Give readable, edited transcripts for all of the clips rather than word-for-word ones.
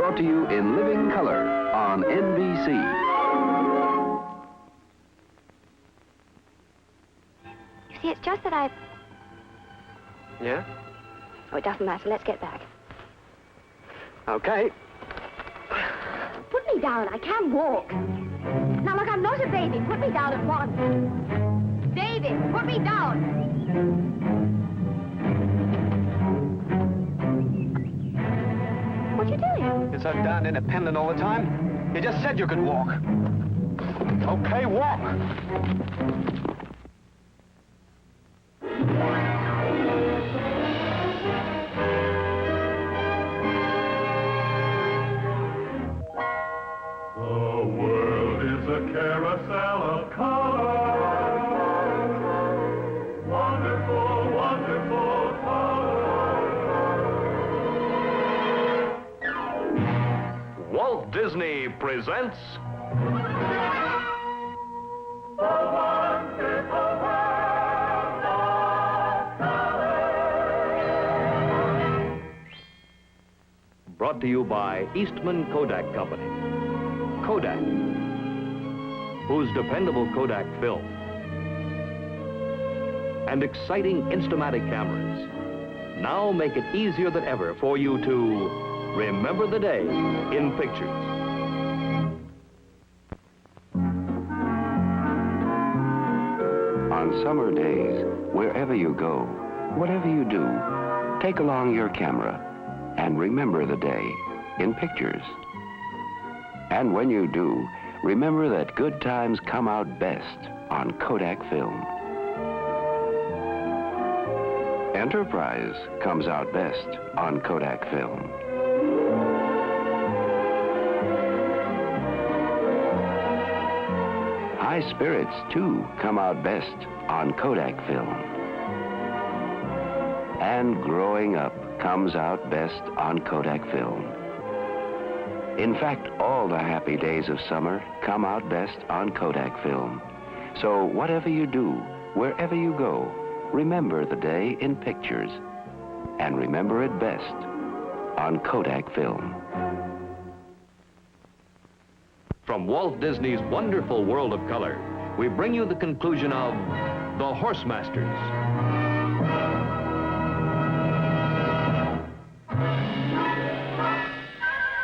brought to you in living color on NBC. You see, it's just that I... Yeah? Oh, it doesn't matter. Let's get back. Okay. Put me down. I can't walk. Now, look, I'm not a baby. Put me down at once. David, put me down. What you doing? You're so darn independent all the time. You just said you could walk. Okay, walk. Carousel of color, wonderful, wonderful color. Walt Disney presents The wonderful world of color. brought to you by Eastman Kodak Company. Kodak, whose dependable Kodak film and exciting Instamatic cameras now make it easier than ever for you to remember the day in pictures. On summer days, wherever you go, whatever you do, take along your camera and remember the day in pictures. And when you do, remember that good times come out best on Kodak film. Enterprise comes out best on Kodak film. High spirits, too, come out best on Kodak film. And growing up comes out best on Kodak film. In fact, all the happy days of summer come out best on Kodak film. So whatever you do, wherever you go, remember the day in pictures. And remember it best on Kodak film. From Walt Disney's wonderful world of color, we bring you the conclusion of The Horsemasters.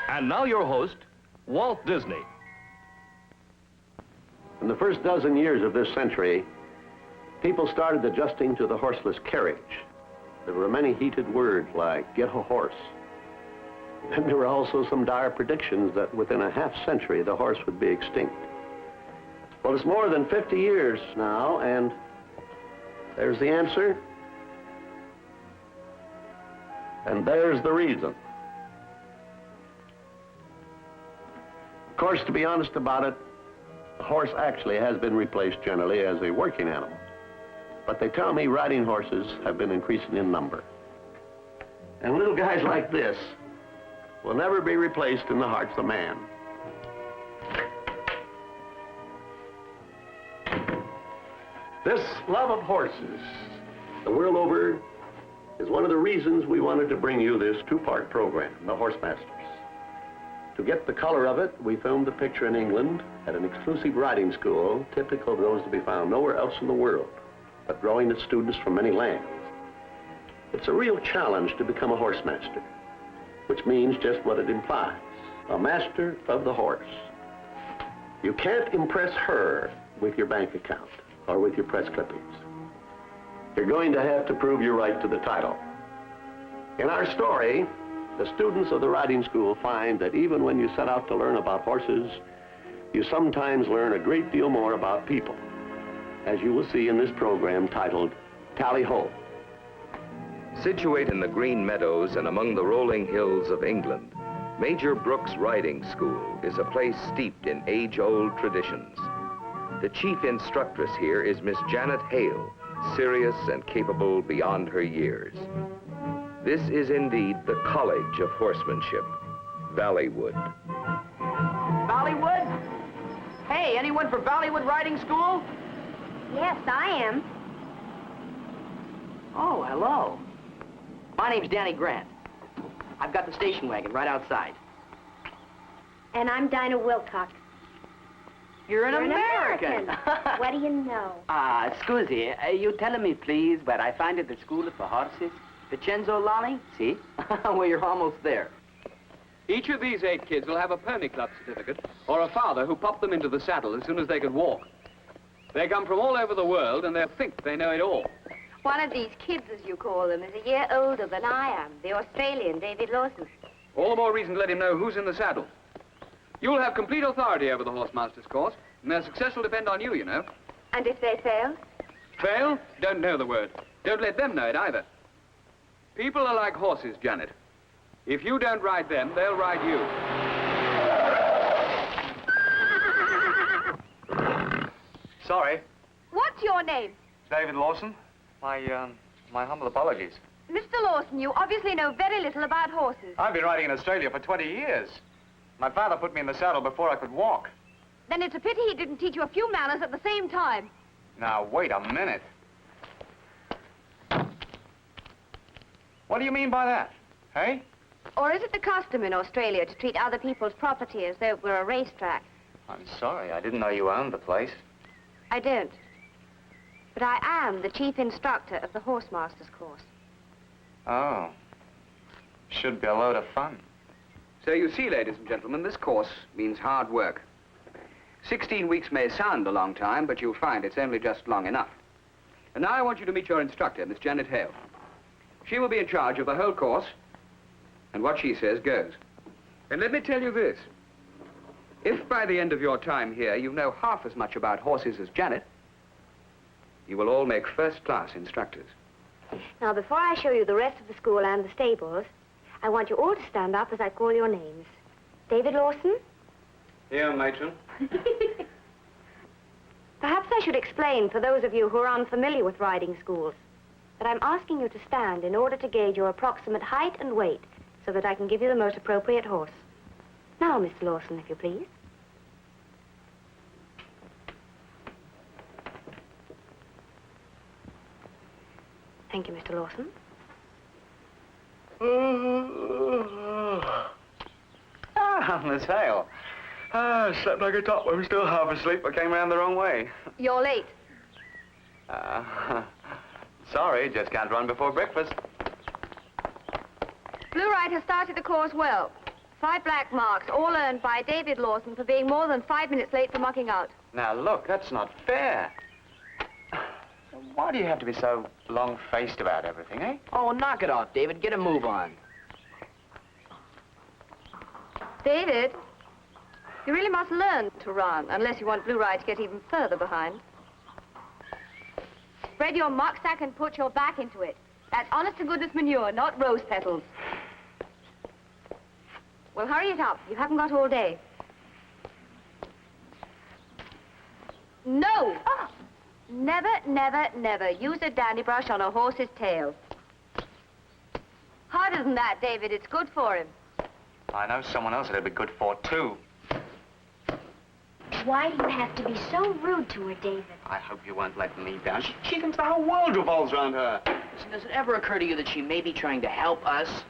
And now your host, Walt Disney. In the first dozen years of this century, people started adjusting to the horseless carriage. There were many heated words like, get a horse. And there were also some dire predictions that within a half century, the horse would be extinct. Well, it's more than 50 years now, and there's the answer. And there's the reason. Of course, to be honest about it, the horse actually has been replaced generally as a working animal. But they tell me riding horses have been increasing in number. And little guys like this will never be replaced in the hearts of man. This love of horses, the world over, is one of the reasons we wanted to bring you this two-part program, The Horsemasters. To get the color of it, we filmed the picture in England at an exclusive riding school, typical of those to be found nowhere else in the world, but drawing its students from many lands. It's a real challenge to become a horsemaster, which means just what it implies, a master of the horse. You can't impress her with your bank account or with your press clippings. You're going to have to prove your right to the title. In our story, the students of the riding school find that even when you set out to learn about horses, you sometimes learn a great deal more about people, as you will see in this program titled Tally Ho. Situate in the green meadows and among the rolling hills of England, Major Brooks Riding School is a place steeped in age-old traditions. The chief instructress here is Miss Janet Hale, serious and capable beyond her years. This is indeed the College of Horsemanship, Valleywood. Valleywood? Hey, anyone for Valleywood Riding School? Yes, I am. Oh, hello. My name's Danny Grant. I've got the station wagon right outside. And I'm Dinah Wilcox. You're an You're an American. What do you know? Scusi, you telling me, please, where I find at the school for horses? Vincenzo Lolly? See? Well, you're almost there. Each of these 8 kids will have a pony club certificate or a father who popped them into the saddle as soon as they could walk. They come from all over the world and they think they know it all. One of these kids, as you call them, is a year older than I am, the Australian, David Lawson. All the more reason to let him know who's in the saddle. You'll have complete authority over the Horsemasters course, and their success will depend on you, you know. And if they fail? Fail? Don't know the word. Don't let them know it either. People are like horses, Janet. If you don't ride them, they'll ride you. Sorry, What's your name? David Lawson. My humble apologies. Mr. Lawson, you obviously know very little about horses. I've been riding in Australia for 20 years. My father put me in the saddle before I could walk. Then it's a pity he didn't teach you a few manners at the same time. Now, wait a minute. What do you mean by that? Hey? Or is it the custom in Australia to treat other people's property as though it were a racetrack? I'm sorry, I didn't know you owned the place. I don't. But I am the chief instructor of the Horsemasters course. Oh. Should be a load of fun. So you see, ladies and gentlemen, this course means hard work. 16 weeks may sound a long time, but you'll find it's only just long enough. And now I want you to meet your instructor, Miss Janet Hale. She will be in charge of the whole course, and what she says goes. And let me tell you this. If by the end of your time here you know half as much about horses as Janet, you will all make first-class instructors. Now, before I show you the rest of the school and the stables, I want you all to stand up as I call your names. David Lawson? Here, matron. Perhaps I should explain for those of you who are unfamiliar with riding schools that I'm asking you to stand in order to gauge your approximate height and weight so that I can give you the most appropriate horse. Now, Mr. Lawson, if you please. Thank you, Mr. Lawson. Miss Hale. Slept like a top. I'm still half asleep. I came around the wrong way. You're late. Sorry, just can't run before breakfast. Blue Right has started the course well. 5 black marks, all earned by David Lawson for being more than 5 minutes late for mucking out. Now, look, that's not fair. Why do you have to be so long-faced about everything, eh? Oh, knock it off, David. Get a move on. David, you really must learn to run, unless you want Blue Right to get even further behind. Spread your muck sack and put your back into it. That's honest-to-goodness manure, not rose petals. Well, hurry it up. You haven't got all day. No! Oh. Never, never, never use a dandy brush on a horse's tail. Harder than that, David. It's good for him. I know someone else it'd be good for, too. Why do you have to be so rude to her, David? I hope you won't let me down. She thinks the whole world revolves around her. Listen, does it ever occur to you that she may be trying to help us?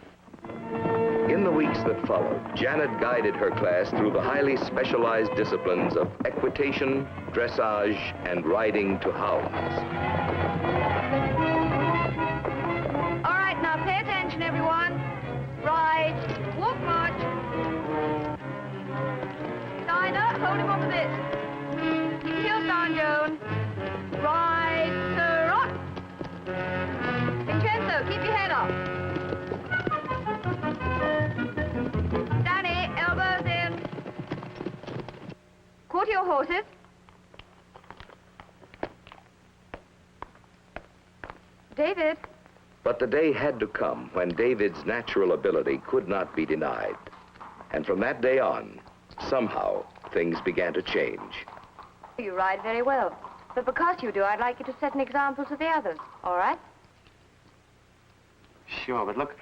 In the weeks that followed, Janet guided her class through the highly specialized disciplines of equitation, dressage, and riding to hounds. All right, now pay attention, everyone. Ride. Walk march. Dinah, hold him up a bit. Keep your heels down, Joan. Ride, Sirrah. Vincenzo, keep your head up. Danny, elbows in. Quarter your horses. David. But the day had to come when David's natural ability could not be denied. And from that day on, somehow, things began to change. You ride very well. But because you do, I'd like you to set an example to the others, all right? Sure, but look,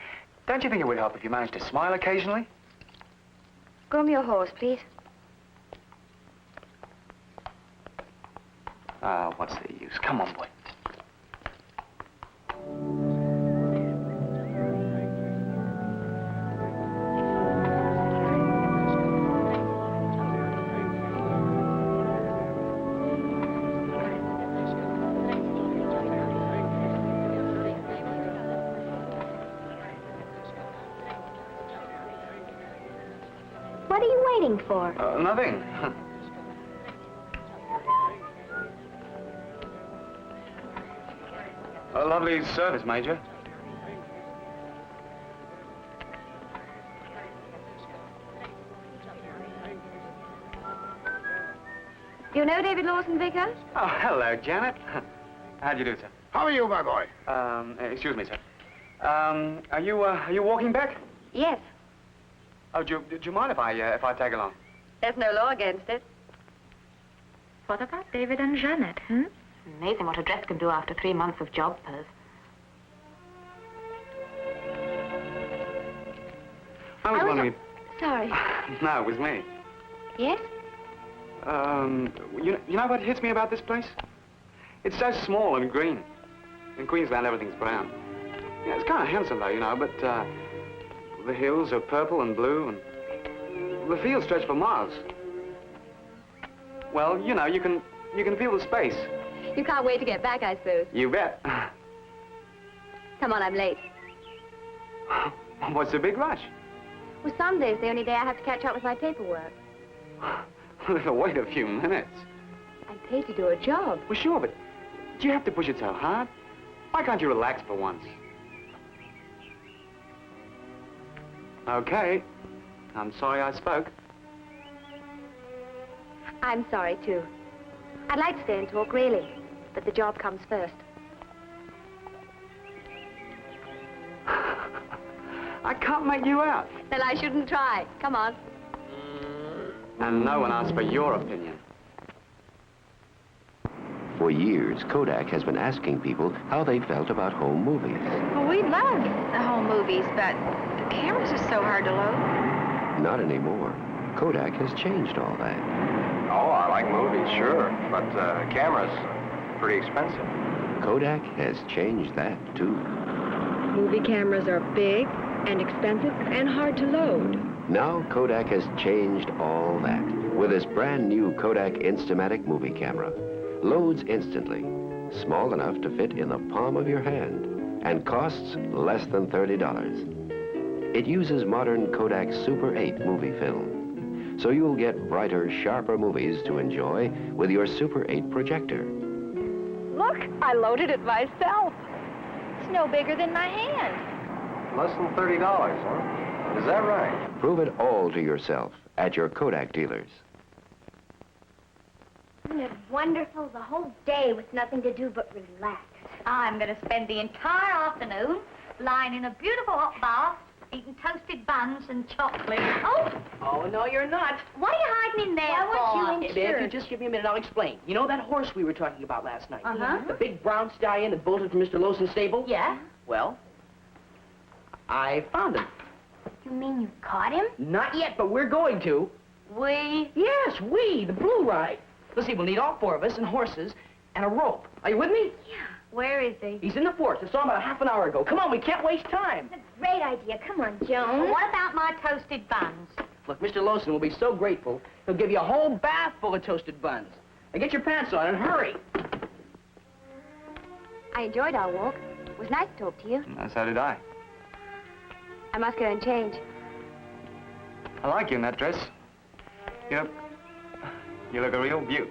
don't you think it would help if you managed to smile occasionally? Groom your horse, please. What's the use? Come on, boy. waiting for? Nothing. A lovely service, Major. Do you know David Lawson, Vicar? Oh, hello, Janet. How do you do, sir? How are you, my boy? Excuse me, sir. Are you walking back? Yes. Oh, do you mind if I tag along? There's no law against it. What about David and Janet, Amazing what a dress can do after 3 months of job purse. I was wondering... Sorry. No, it was me. Yes? You know what hits me about this place? It's so small and green. In Queensland, everything's brown. Yeah, it's kind of handsome, though, you know, but, the hills are purple and blue, and the fields stretch for miles. Well, you know, you can feel the space. You can't wait to get back, I suppose. You bet. Come on, I'm late. What's the big rush? Well, Sunday's the only day I have to catch up with my paperwork. Wait a few minutes. I'm paid to do a job. Well, sure, but do you have to push it so hard? Why can't you relax for once? Okay. I'm sorry I spoke. I'm sorry, too. I'd like to stay and talk, really, but the job comes first. I can't make you out. Then I shouldn't try. Come on. And no one asked for your opinion. For years, Kodak has been asking people how they felt about home movies. Well, we love the home movies, but the cameras are so hard to load. Not anymore. Kodak has changed all that. Oh, I like movies, sure, but cameras pretty expensive. Kodak has changed that, too. Movie cameras are big and expensive and hard to load. Now Kodak has changed all that with this brand new Kodak Instamatic movie camera. Loads instantly, small enough to fit in the palm of your hand, and costs less than $30. It uses modern Kodak Super 8 movie film, so you'll get brighter, sharper movies to enjoy with your Super 8 projector. Look, I loaded it myself. It's no bigger than my hand. Less than $30, huh? Is that right? Prove it all to yourself at your Kodak dealers. Isn't it wonderful? The whole day with nothing to do but relax. I'm going to spend the entire afternoon lying in a beautiful hot bath, eating toasted buns and chocolate. Oh! Oh, no, you're not. What are you hiding in there Why for? weren't you in If you just give me a minute, I'll explain. You know that horse we were talking about last night? Uh-huh. The big brown stallion that bolted from Mr. Lawson's stable? Yeah? Well, I found him. You mean you caught him? Not yet, but we're going to. We? Yes, we, the blue ride. Let's see, we'll need all 4 of us and horses and a rope. Are you with me? Yeah. Where is he? He's in the forest. I saw him about half an hour ago. Come on, we can't waste time. That's a great idea. Come on, Joan. Well, what about my toasted buns? Look, Mr. Lawson will be so grateful, he'll give you a whole bath full of toasted buns. Now get your pants on and hurry. I enjoyed our walk. It was nice to talk to you. So did I. I must go and change. I like you in that dress. You look a real beaut.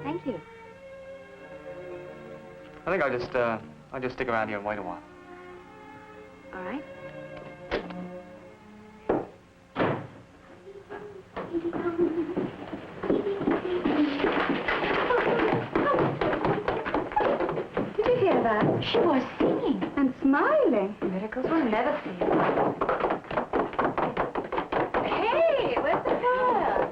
Thank you. I think I'll just stick around here and wait a while. All right. Did you hear that? She was singing. And smiling. Miracles will never cease. Hey, where's the car?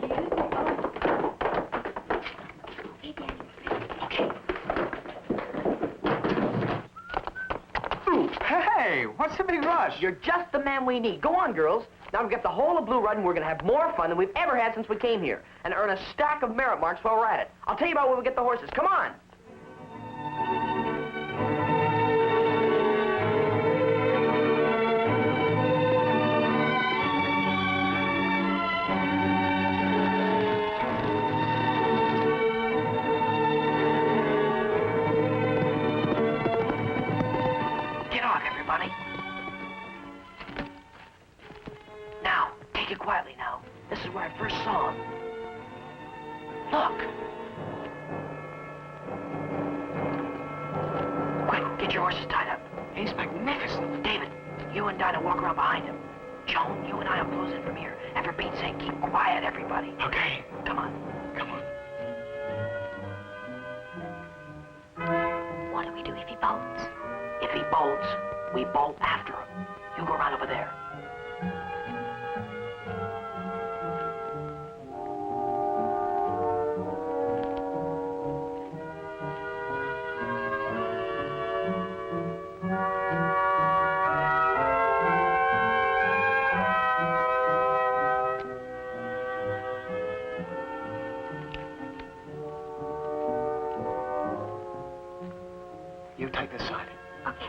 Hey, what's the big rush? You're just the man we need. Go on, girls. Now we've got the whole of Blue Run, and we're going to have more fun than we've ever had since we came here, and earn a stack of merit marks while we're at it. I'll tell you about where we get the horses. Come on. Get off, everybody. Now, take it quietly now. This is where Get your horses tied up. He's magnificent. David, you and Dinah walk around behind him. Joan, you and I will close in from here. And for Pete's sake, keep quiet, everybody. Okay. Come on. Come on. What do we do if he bolts? If he bolts, we bolt after him. You go around over there. You take this side. Okay.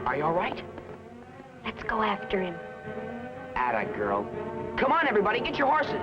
Are you all right? Let's go after him. Atta girl. Come on, everybody, get your horses.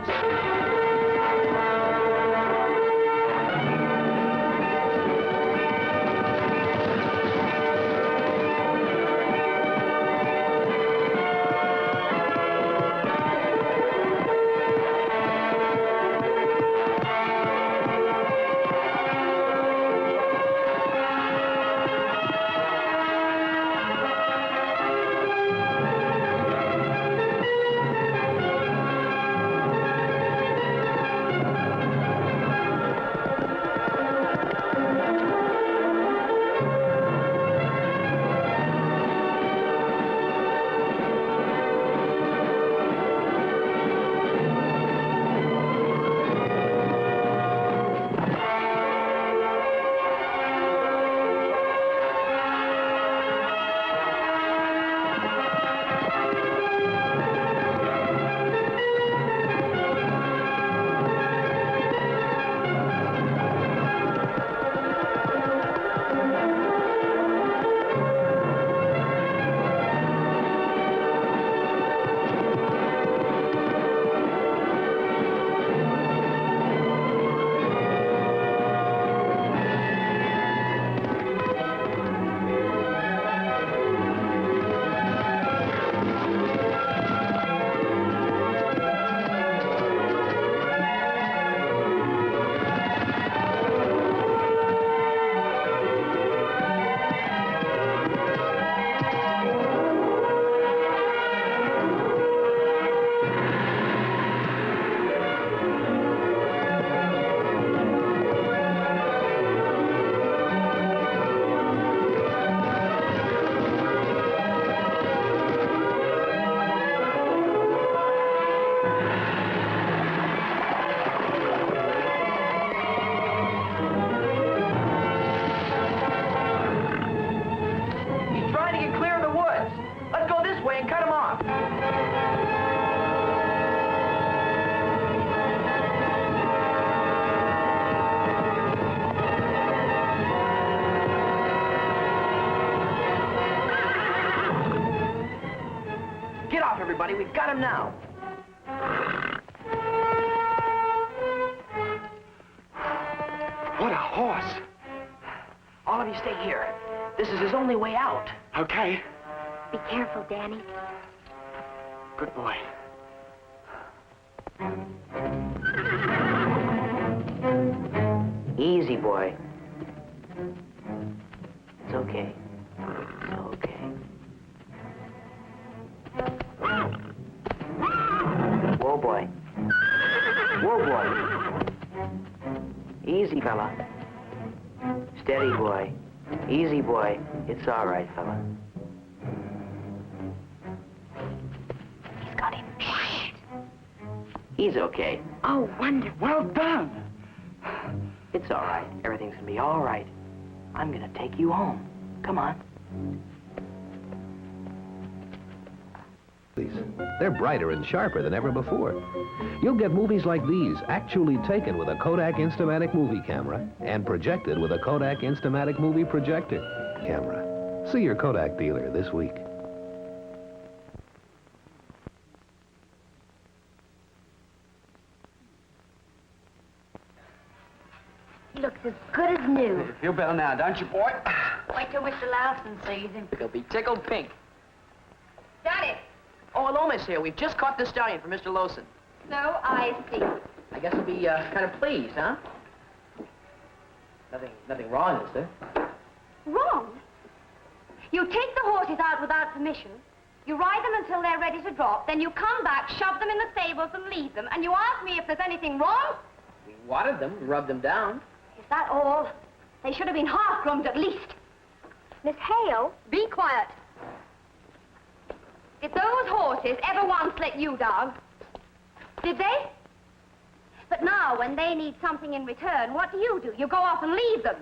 Everybody, we've got him now. What a horse. All of you stay here. This is his only way out. Okay. Be careful, Danny. Good boy. Easy, boy. It's okay. It's okay. Whoa, boy. Whoa, boy. Easy, fella. Steady, boy. Easy, boy. It's all right, fella. He's got him. Quiet. He's okay. Oh, wonderful. Well done. It's all right. Everything's gonna be all right. I'm gonna take you home. Come on. They're brighter and sharper than ever before. You'll get movies like these actually taken with a Kodak Instamatic movie camera and projected with a Kodak Instamatic movie projector camera. See your Kodak dealer this week. He looks as good as new. You feel better now, don't you, boy? Wait till Mr. Lawson sees him. He'll be tickled pink. Daddy! Oh, hello, Miss here. We've just caught the stallion for Mr. Lawson. So I see. I guess he'll be kind of pleased, huh? Nothing wrong, is there? Wrong? You take the horses out without permission, you ride them until they're ready to drop, then you come back, shove them in the stables and leave them, and you ask me if there's anything wrong? We watered them, rubbed them down. Is that all? They should have been half-groomed at least. Miss Hale, be quiet. Did those horses ever once let you down? Did they? But now, when they need something in return, what do? You go off and leave them.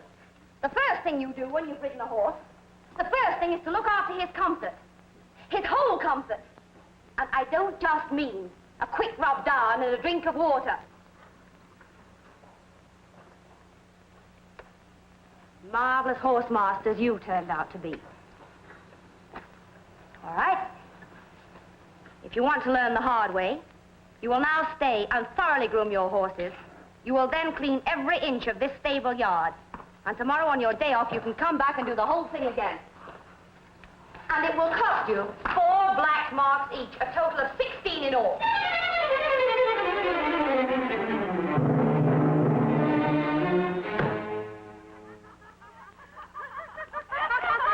The first thing you do when you've ridden a horse, the first thing is to look after his comfort. His whole comfort. And I don't just mean a quick rub down and a drink of water. Marvelous horsemasters you turned out to be. All right. If you want to learn the hard way, you will now stay and thoroughly groom your horses. You will then clean every inch of this stable yard. And tomorrow on your day off, you can come back and do the whole thing again. And it will cost you 4 black marks each, a total of 16 in all.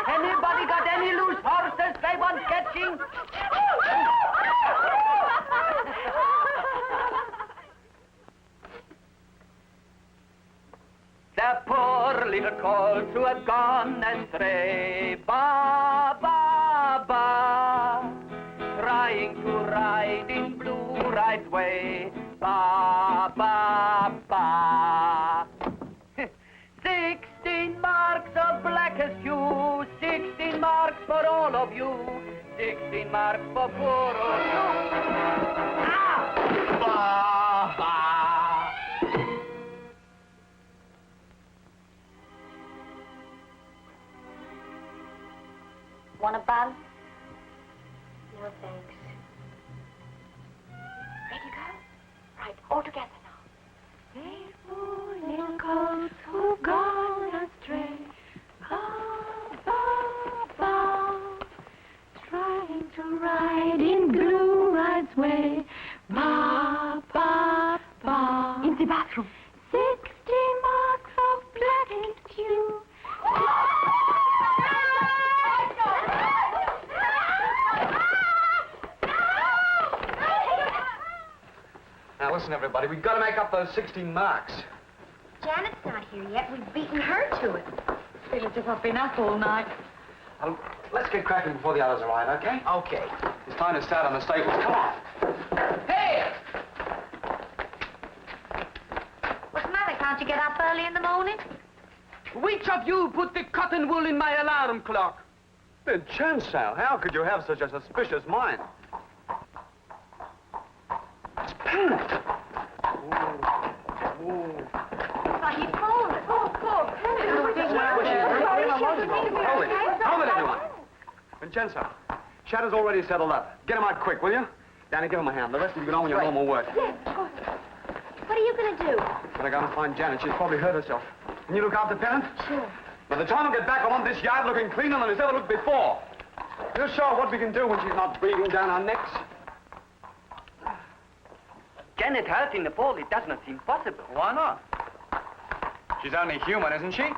Anybody got any loose horses they want catching? The poor little colts who had gone astray, ba, ba, ba, trying to ride in Blue Ride's way, ba, ba, ba. 16 marks of blackest hue, 16 marks for all of you, 16 marks for poor old you. Ah! Ba, ba. Want a bun? No, thanks. Ready to go? Right, all together now. Faithful little colts who've gone astray, ba, ba, ba, trying to ride in Blue Ride's way, ba, ba, ba. In the bathroom. 16 marks of blackest hue. Now, listen, everybody. We've got to make up those 16 marks. Janet's not here yet. We've beaten her to it. Feel as if I've been up all night. Let's get cracking before the others arrive, okay? Okay. It's time to start on the stables. Come on. Hey! What's the matter? Can't you get up early in the morning? Which of you put the cotton wool in my alarm clock? The chancel, how could you have such a suspicious mind? It's paint. But he pulled it. Oh, poor Hold it, everyone. Vincenzo, Shadow's already settled up. Get him out quick, will you? Danny, give him a hand. The rest of you get on with your normal work. Yes, of course. What are you going to do? Gotta go and find Janet. She's probably hurt herself. Can you look after Pennant? Sure. By the time I get back, I want this yard looking cleaner than it's ever looked before. We'll show her what we can do when she's not breathing down our necks. Janet hurt in the fall, it does not seem possible. Why not? She's only human, isn't she?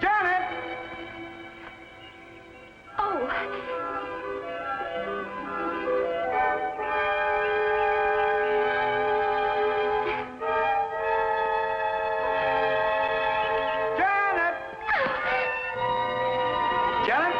Janet! Oh. Janet! Janet?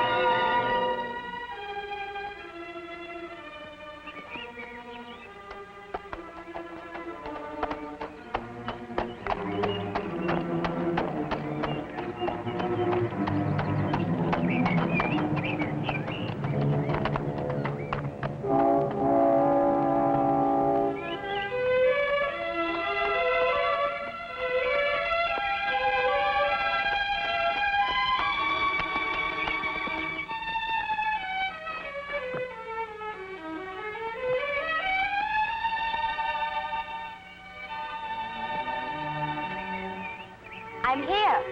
I'm here.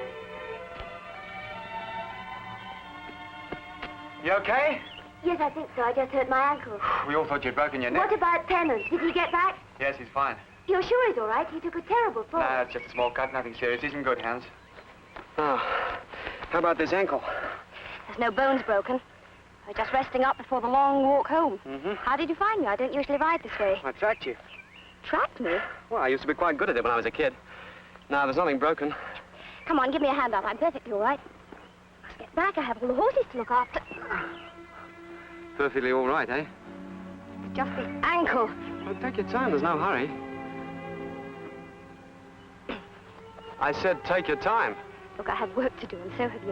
You okay? Yes, I think so. I just hurt my ankle. We all thought you'd broken your neck. What about Tennant? Did he get back? Yes, he's fine. You're sure he's all right? He took a terrible fall. No, it's just a small cut, nothing serious. He's in good hands. Oh, how about this ankle? There's no bones broken. We're just resting up before the long walk home. Mm-hmm. How did you find me? I don't usually ride this way. I tracked you. Tracked me? Well, I used to be quite good at it when I was a kid. Now, there's nothing broken. Come on, give me a hand up. I'm perfectly all right. Must get back. I have all the horses to look after. Perfectly all right, eh? It's just the ankle. Well, take your time. There's no hurry. I said take your time. Look, I have work to do, and so have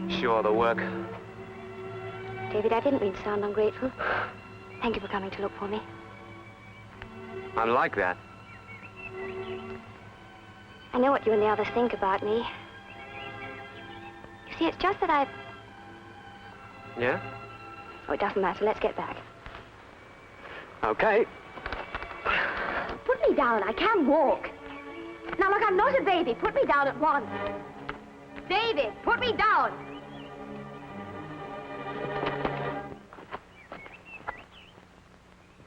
you. Sure, the work. David, I didn't mean to sound ungrateful. Thank you for coming to look for me. I'm like that. I know what you and the others think about me. You see, it's just that I... Yeah? Oh, it doesn't matter. Let's get back. Okay. Put me down. I can walk. Now, look, I'm not a baby. Put me down at once. David, put me down.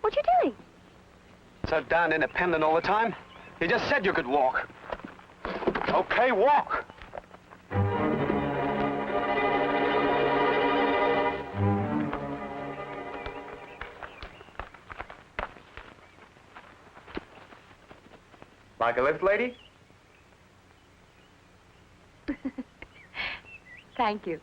What you doing? So darn independent all the time? You just said you could walk. Okay, walk. Like a lift, lady? Thank you.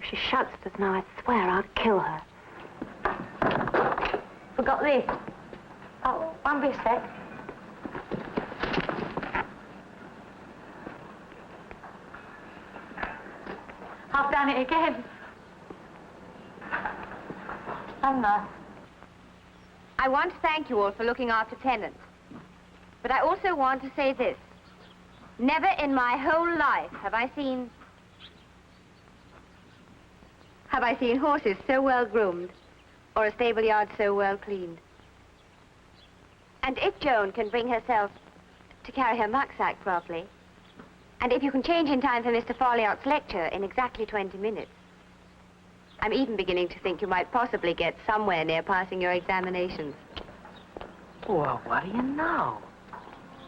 If she shuts us now, I swear I'll kill her. Forgot this. Oh, one be a sec. I've done it again. I want to thank you all for looking after Tennant. But I also want to say this. Never in my whole life have I seen horses so well groomed or a stable yard so well cleaned. And if Joan can bring herself to carry her mucksack properly, and if you can change in time for Mr. Folliot's lecture in exactly 20 minutes, I'm even beginning to think you might possibly get somewhere near passing your examinations. Well, what do you know?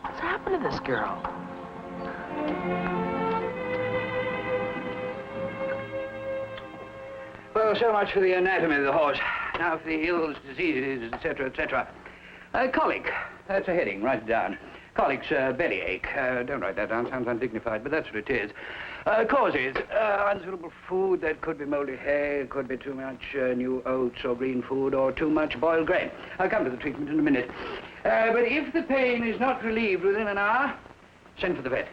What's happened to this girl? Well, so much for the anatomy of the horse. Now for the ills, diseases, etc., etc. Colic. That's a heading. Write it down. Colic's bellyache. Don't write that down. Sounds undignified, but that's what it is. Causes. Unsuitable food. That could be moldy hay. It could be too much new oats or green food or too much boiled grain. I'll come to the treatment in a minute. But if the pain is not relieved within an hour, send for the vet.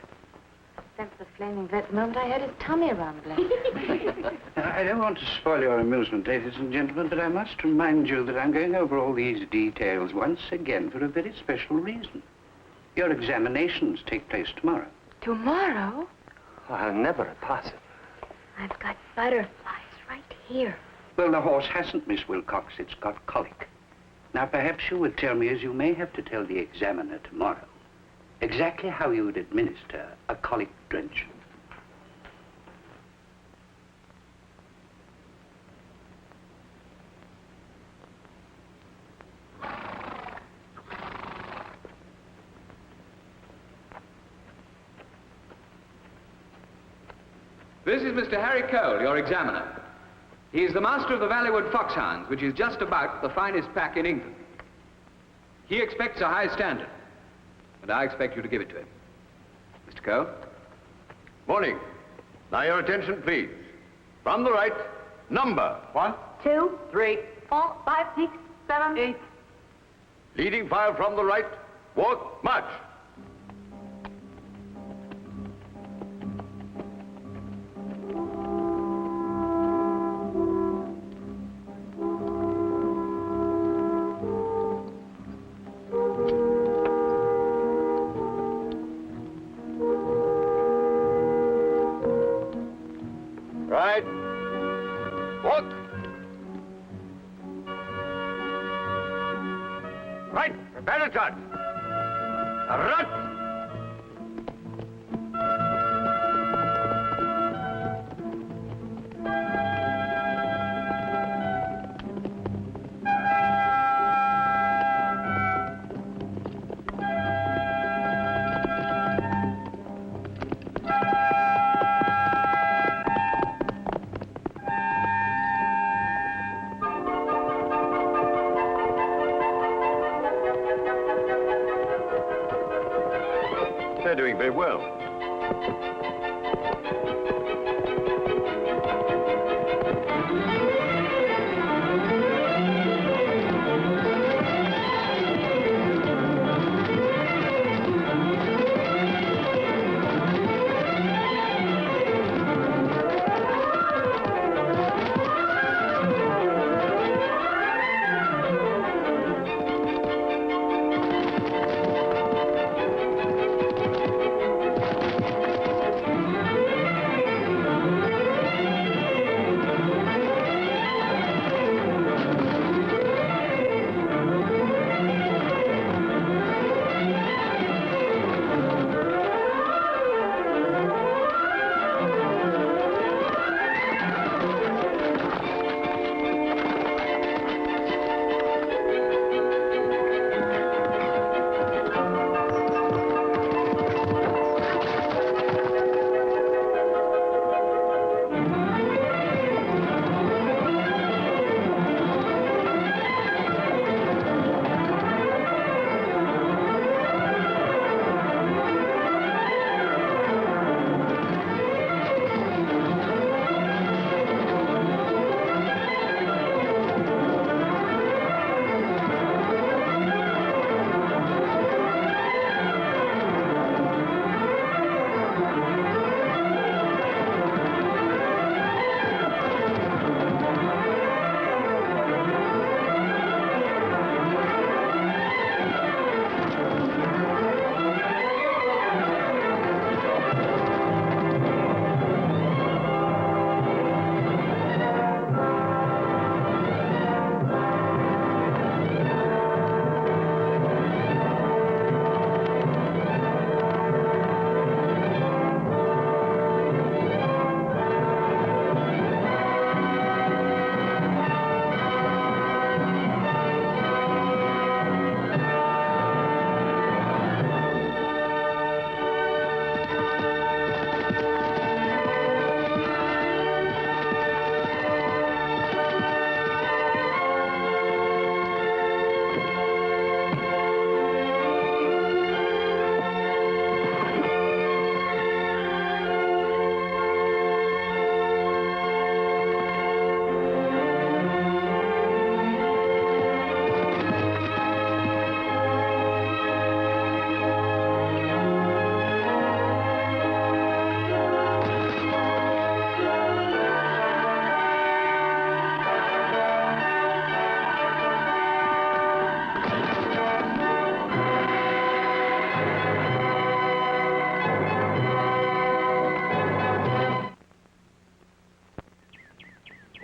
Sent for the flaming vet the moment I heard his tummy rumbling. I don't want to spoil your amusement, ladies and gentlemen, but I must remind you that I'm going over all these details once again for a very special reason. Your examinations take place tomorrow. Tomorrow? Well, never possible. I've got butterflies right here. Well, the horse hasn't, Miss Wilcox. It's got colic. Now, perhaps you will tell me, as you may have to tell the examiner tomorrow, exactly how you would administer a colic drench. This is Mr. Harry Cole, your examiner. He is the master of the Valleywood Foxhounds, which is just about the finest pack in England. He expects a high standard, and I expect you to give it to him. Mr. Cole? Morning. Now your attention, please. From the right, number. 1, 2, 3, 4, 5, 6, 7, 8. Leading file from the right, walk, march. Right. Walk. Right. Prepare to charge. Run. They're doing very well.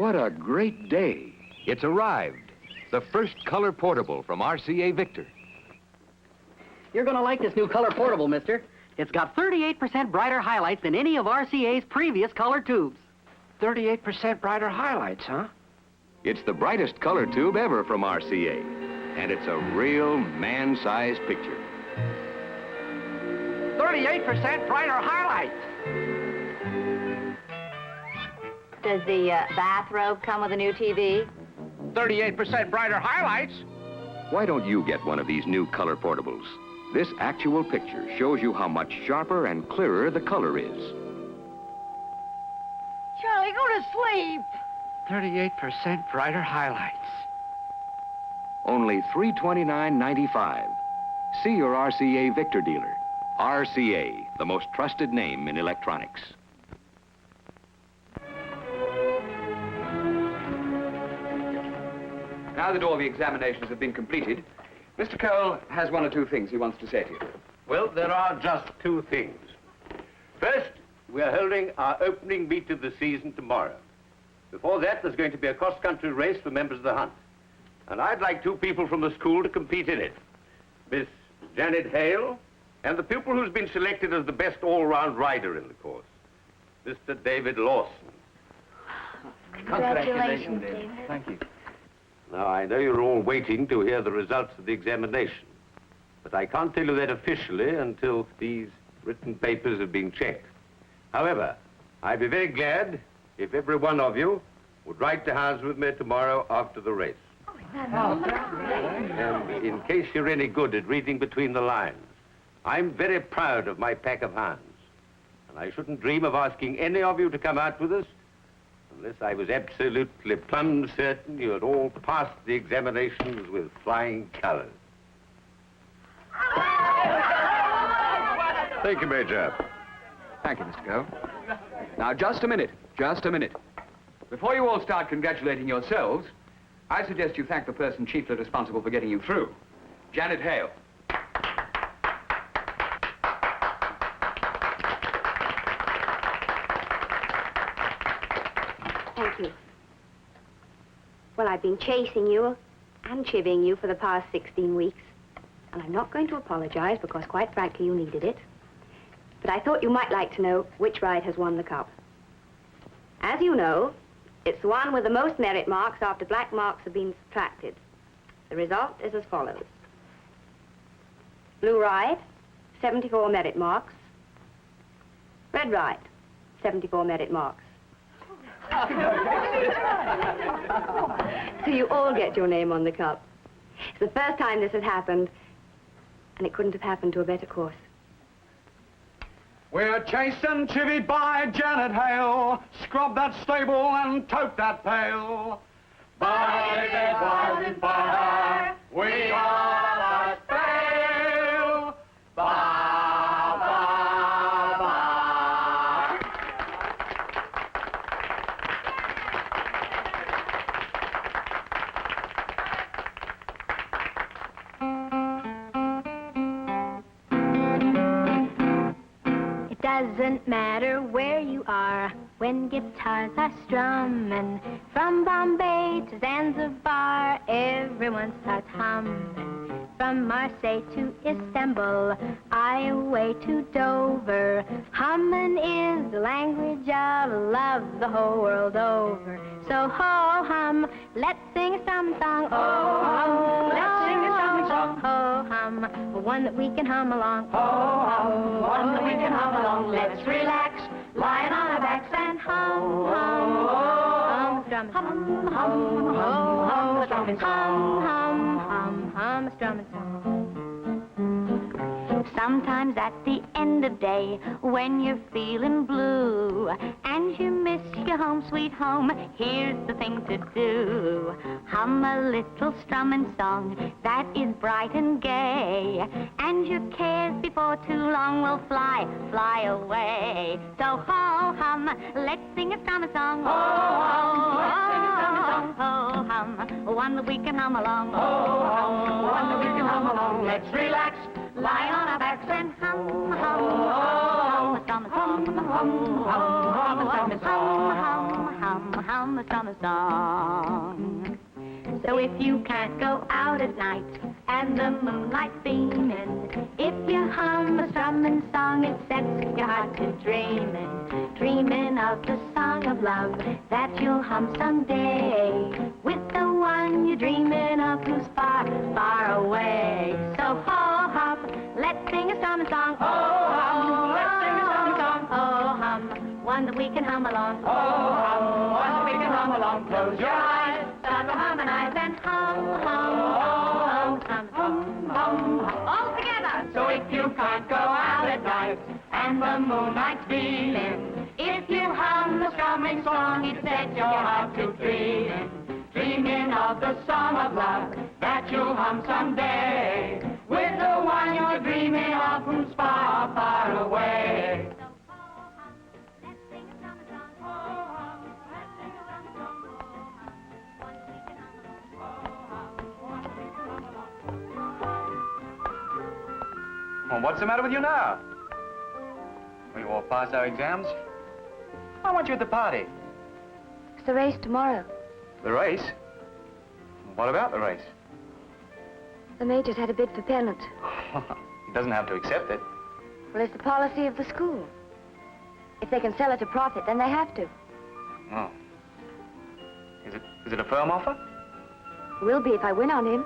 What a great day. It's arrived. The first color portable from RCA Victor. You're going to like this new color portable, mister. It's got 38% brighter highlights than any of RCA's previous color tubes. 38% brighter highlights, huh? It's the brightest color tube ever from RCA. And it's a real man-sized picture. 38% brighter highlights. Does the bathrobe come with a new TV? 38% brighter highlights. Why don't you get one of these new color portables? This actual picture shows you how much sharper and clearer the color is. Charlie, go to sleep. 38% brighter highlights. Only $329.95. See your RCA Victor dealer. RCA, the most trusted name in electronics. Now that all the examinations have been completed, Mr. Cole has one or two things he wants to say to you. Well, there are just two things. First, we are holding our opening meet of the season tomorrow. Before that, there's going to be a cross-country race for members of the hunt. And I'd like two people from the school to compete in it. Miss Janet Hale, and the pupil who's been selected as the best all-round rider in the course, Mr. David Lawson. Congratulations, David. Thank you. Now, I know you're all waiting to hear the results of the examination, but I can't tell you that officially until these written papers have been checked. However, I'd be very glad if every one of you would ride to hounds with me tomorrow after the race. And in case you're any good at reading between the lines, I'm very proud of my pack of hounds, and I shouldn't dream of asking any of you to come out with us unless I was absolutely plumb certain you had all passed the examinations with flying colors. Thank you, Major. Thank you, Mr. Cole. Now, just a minute. Before you all start congratulating yourselves, I suggest you thank the person chiefly responsible for getting you through, Janet Hale. Thank you. Well, I've been chasing you and chivvying you for the past 16 weeks. And I'm not going to apologize because, quite frankly, you needed it. But I thought you might like to know which ride has won the cup. As you know, it's the one with the most merit marks after black marks have been subtracted. The result is as follows. Blue ride, 74 merit marks. Red ride, 74 merit marks. So you all get your name on the cup. It's the first time this has happened, and it couldn't have happened to a better course. We're chased and chivied by Janet Hale. Scrub that stable and tote that pail. By the wild fire, we all must fail. Ba, ba, ba. Doesn't matter where you are when guitars are strumming. From Bombay to Zanzibar, everyone starts humming. From Marseille to Istanbul, Iowa to Dover, humming is the language of love the whole world over. So ho hum, let's sing a strum song. Oh hum, let's sing a strum song. Ho hum, one that we can hum along. Ho hum, one that we can hum along. Let's relax, lying on our backs and hum hum. Hum strum hum hum hum hum strum hum hum hum hum strum song. Sometimes at the end of day, when you're feeling blue and you miss your home sweet home, here's the thing to do. Hum a little strumming song that is bright and gay, and your cares before too long will fly, fly away. So ho hum, let's sing a strumming song. Ho hum, let's sing a strumming song. Ho hum, one that we can hum along. Ho hum, one that we can hum along. Let's relax, lie on our backs and hum, hum, hum, a summer song, hum, hum, hum, a summer song, hum, hum, hum, a summer song. So if you can't go out at night and the moonlight's beaming, if you hum a strumming song, it sets your heart to dreaming, dreaming of the song of love that you'll hum someday with the one you're dreaming of who's far, far away. So ho hum, let's sing a strumming song. Oh hum, let's sing a strumming song. Oh hum, one that we can hum along. Oh, hum, one that we can hum along. Close your eyes. Start to harmonize and hum, hum, hum, hum, hum, hum, hum. All together. So if you can't go out at night And the moonlight's beaming, if you hum the strumming song, it sets your heart to dreaming. dreaming of the song of love that you'll hum someday with the one you're dreaming of who's far, far away. Well, what's the matter with you now? We all passed our exams. I want you at the party. It's the race tomorrow. The race? What about the race? The Major's had a bid for pennant. He doesn't have to accept it. Well, it's the policy of the school. If they can sell it at a profit, then they have to. Oh. Is it a firm offer? Will be if I win on him.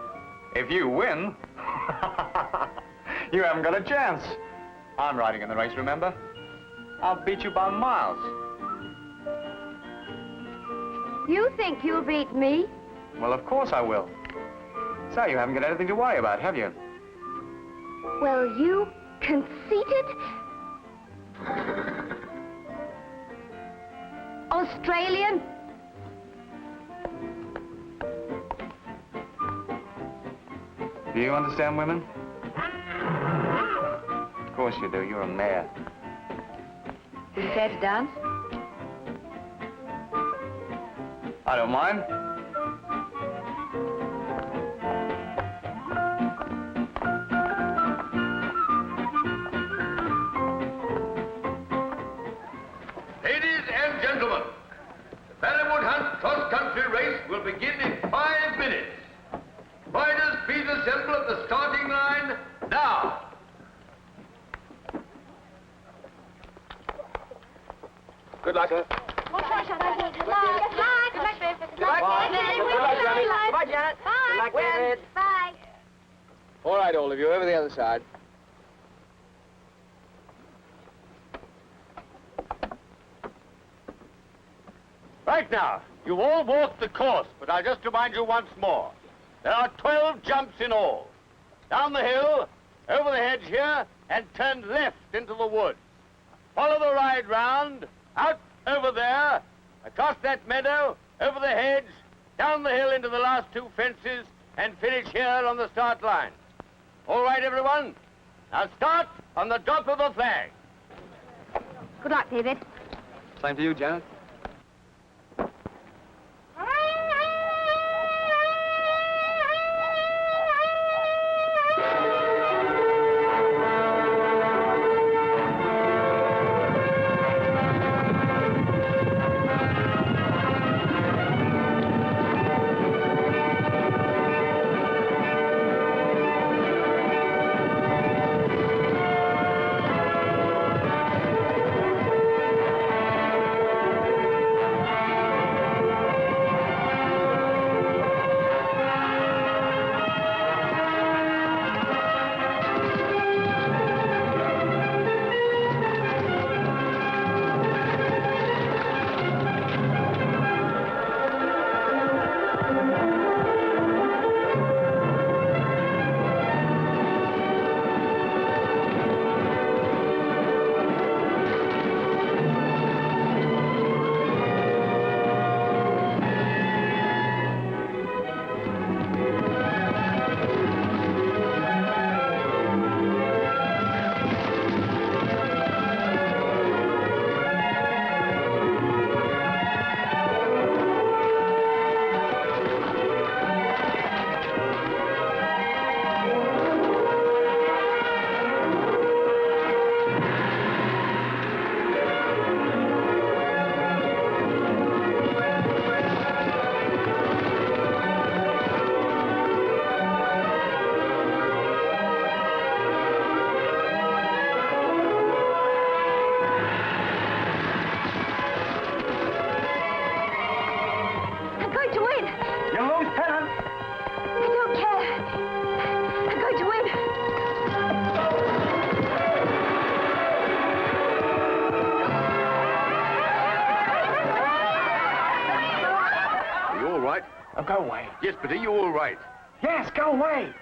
If you win, you haven't got a chance. I'm riding in the race, remember? I'll beat you by miles. You think you'll beat me? Well, of course I will. So you haven't got anything to worry about, have you? Well, you conceited Australian. Do you understand women? Of course you do. You're a mare. Would you care to dance? I don't mind. Ladies and gentlemen, the Barrowwood Hunt cross-country race will begin in 5 minutes. Riders, please assemble at the starting line now. Good luck, sir. Good luck, Janet. Bye, Janet. Bye. luck, David. Bye. All right, all of you, over the other side. Right now, you've all walked the course, but I'll just remind you once more. There are 12 jumps in all. Down the hill, over the hedge here, and turn left into the wood. Follow the ride round, out over there, across that meadow, over the hedge, down the hill into the last 2 fences, and finish here on the start line. All right, everyone? Now start on the drop of the flag. Good luck, David. Same to you, Janet. Oh, go away. Yes, but are you all right? Yes, go away.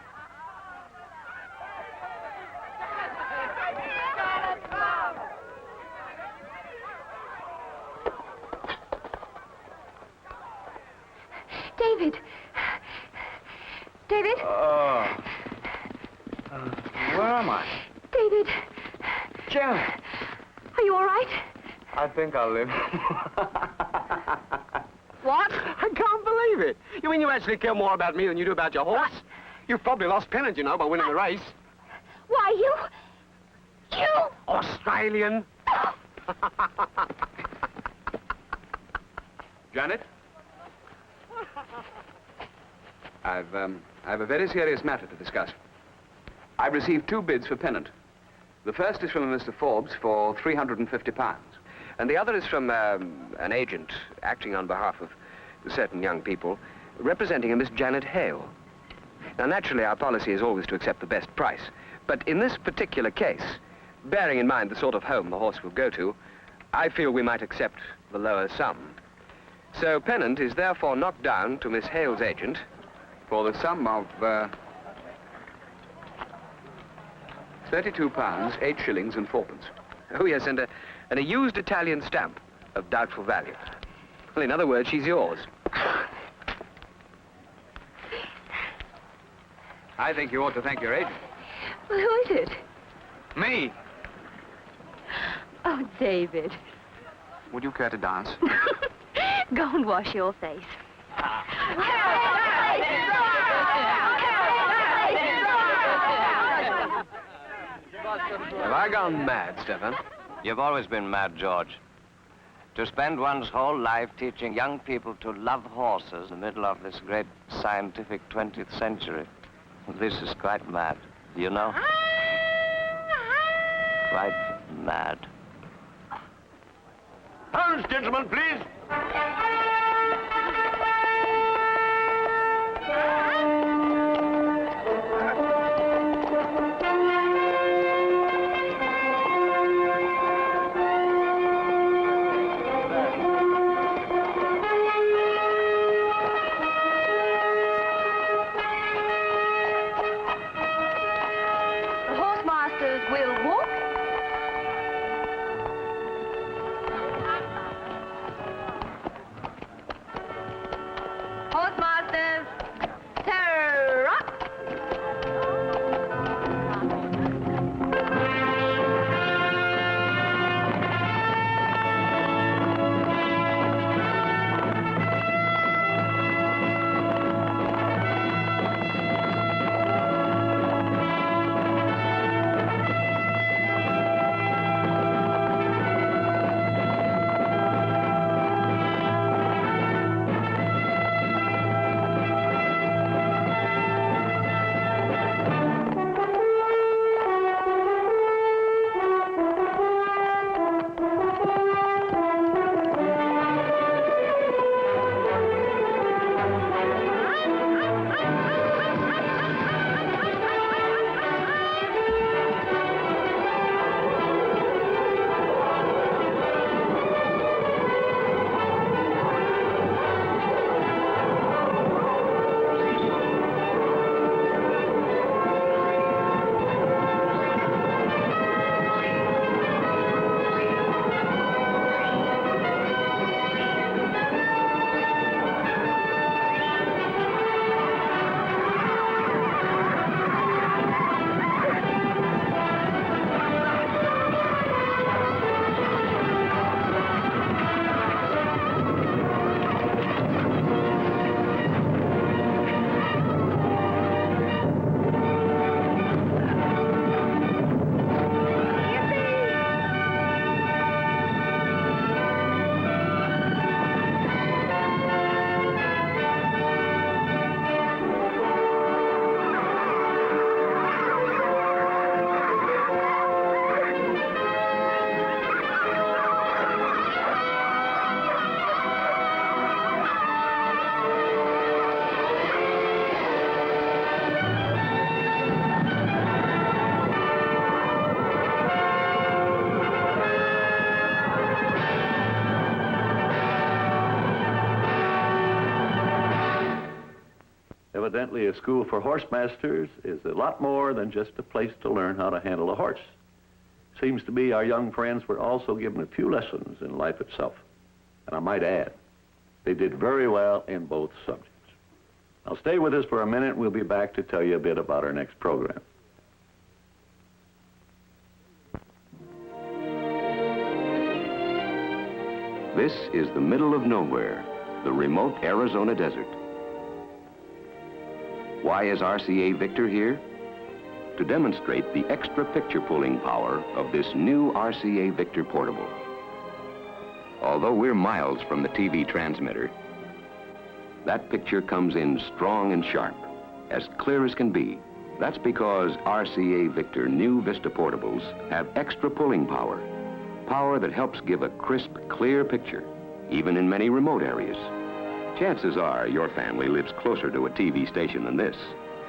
David. David? Where am I? David. Janet. Are you all right? I think I'll live. What? I can't believe it. You mean you actually care more about me than you do about your horse? You've probably lost pennant, you know, by winning the race. Why, you... Australian. Janet? I've a very serious matter to discuss. I've received 2 bids for pennant. The first is from a Mr. Forbes for £350, and the other is from an agent acting on behalf of certain young people, representing a Miss Janet Hale. Now, naturally, our policy is always to accept the best price, but in this particular case, bearing in mind the sort of home the horse will go to, I feel we might accept the lower sum. So pennant is therefore knocked down to Miss Hale's agent for the sum of £32, 8 shillings and 4 pence. Oh, yes, and a used Italian stamp of doubtful value. Well, in other words, she's yours. I think you ought to thank your agent. Well, who is it? Me. Oh, David. Would you care to dance? Go and wash your face. Have I gone mad, Stefan? You've always been mad, George. To spend one's whole life teaching young people to love horses in the middle of this great scientific 20th century. This is quite mad, you know? Quite mad. Hands, gentlemen, please. The Horsemasters will walk. Evidently, a school for horsemasters is a lot more than just a place to learn how to handle a horse. Seems to me our young friends were also given a few lessons in life itself. And I might add, they did very well in both subjects. Now stay with us for a minute. We'll be back to tell you a bit about our next program. This is the middle of nowhere, the remote Arizona desert. Why is RCA Victor here? To demonstrate the extra picture pulling power of this new RCA Victor portable. Although we're miles from the TV transmitter, that picture comes in strong and sharp, as clear as can be. That's because RCA Victor new Vista portables have extra pulling power. Power that helps give a crisp, clear picture, even in many remote areas. Chances are your family lives closer to a TV station than this,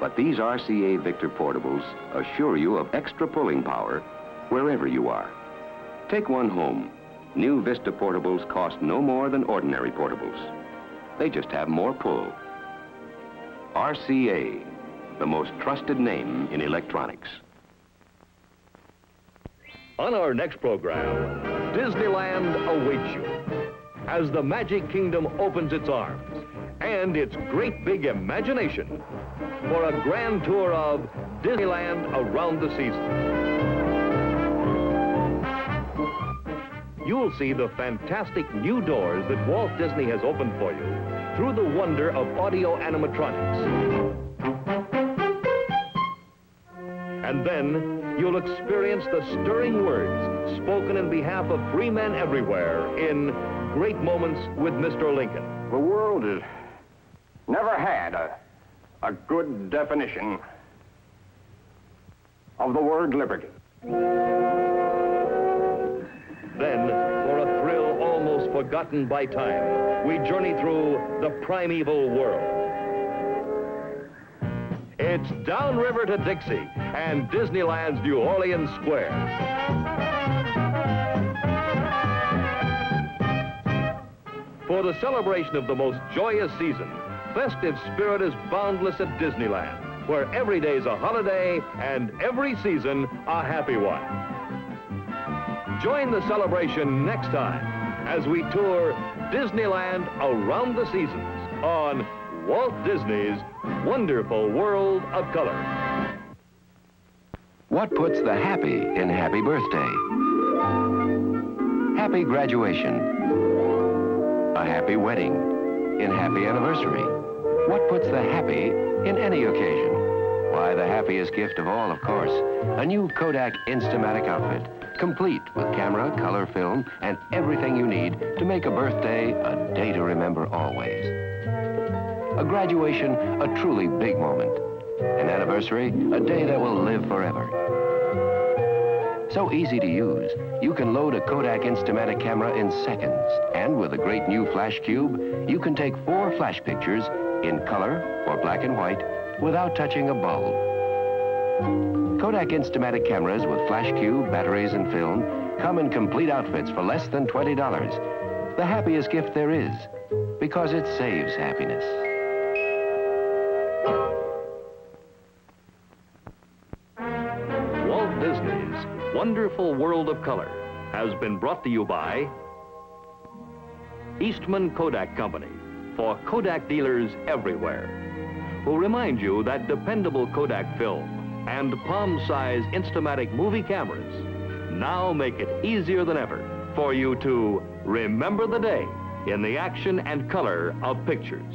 but these RCA Victor portables assure you of extra pulling power wherever you are. Take one home. New Vista portables cost no more than ordinary portables. They just have more pull. RCA, the most trusted name in electronics. On our next program, Disneyland awaits you as the Magic Kingdom opens its arms and its great big imagination for a grand tour of Disneyland around the season. You'll see the fantastic new doors that Walt Disney has opened for you through the wonder of audio animatronics. And then you'll experience the stirring words spoken in behalf of free men everywhere in Great Moments with Mr. Lincoln. The world has never had a good definition of the word liberty. Then, for a thrill almost forgotten by time, we journey through the primeval world. It's downriver to Dixie and Disneyland's New Orleans Square. For the celebration of the most joyous season, festive spirit is boundless at Disneyland, where every day's a holiday and every season a happy one. Join the celebration next time as we tour Disneyland around the seasons on Walt Disney's Wonderful World of Color. What puts the happy in happy birthday? Happy graduation. A happy wedding. In happy anniversary. What puts the happy in any occasion? Why, the happiest gift of all, of course. A new Kodak Instamatic outfit. Complete with camera, color film, and everything you need to make a birthday a day to remember always. A graduation, a truly big moment. An anniversary, a day that will live forever. So easy to use, you can load a Kodak Instamatic camera in seconds. And with a great new flash cube, you can take 4 flash pictures in color or black and white without touching a bulb. Kodak Instamatic cameras with flash cube, batteries, and film come in complete outfits for less than $20. The happiest gift there is, because it saves happiness. Walt Disney's Wonderful World of Color has been brought to you by Eastman Kodak Company, for Kodak dealers everywhere, who remind you that dependable Kodak film and palm-size Instamatic movie cameras now make it easier than ever for you to remember the day in the action and color of pictures.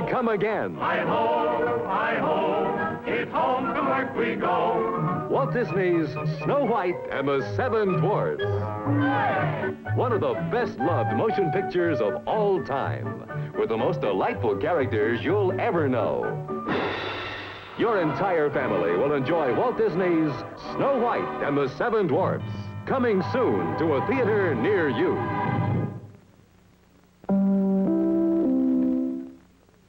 Come again. Hi-ho, hi-ho, it's home from work we go. Walt Disney's Snow White and the Seven Dwarfs. One of the best-loved motion pictures of all time, with the most delightful characters you'll ever know. Your entire family will enjoy Walt Disney's Snow White and the Seven Dwarfs, coming soon to a theater near you.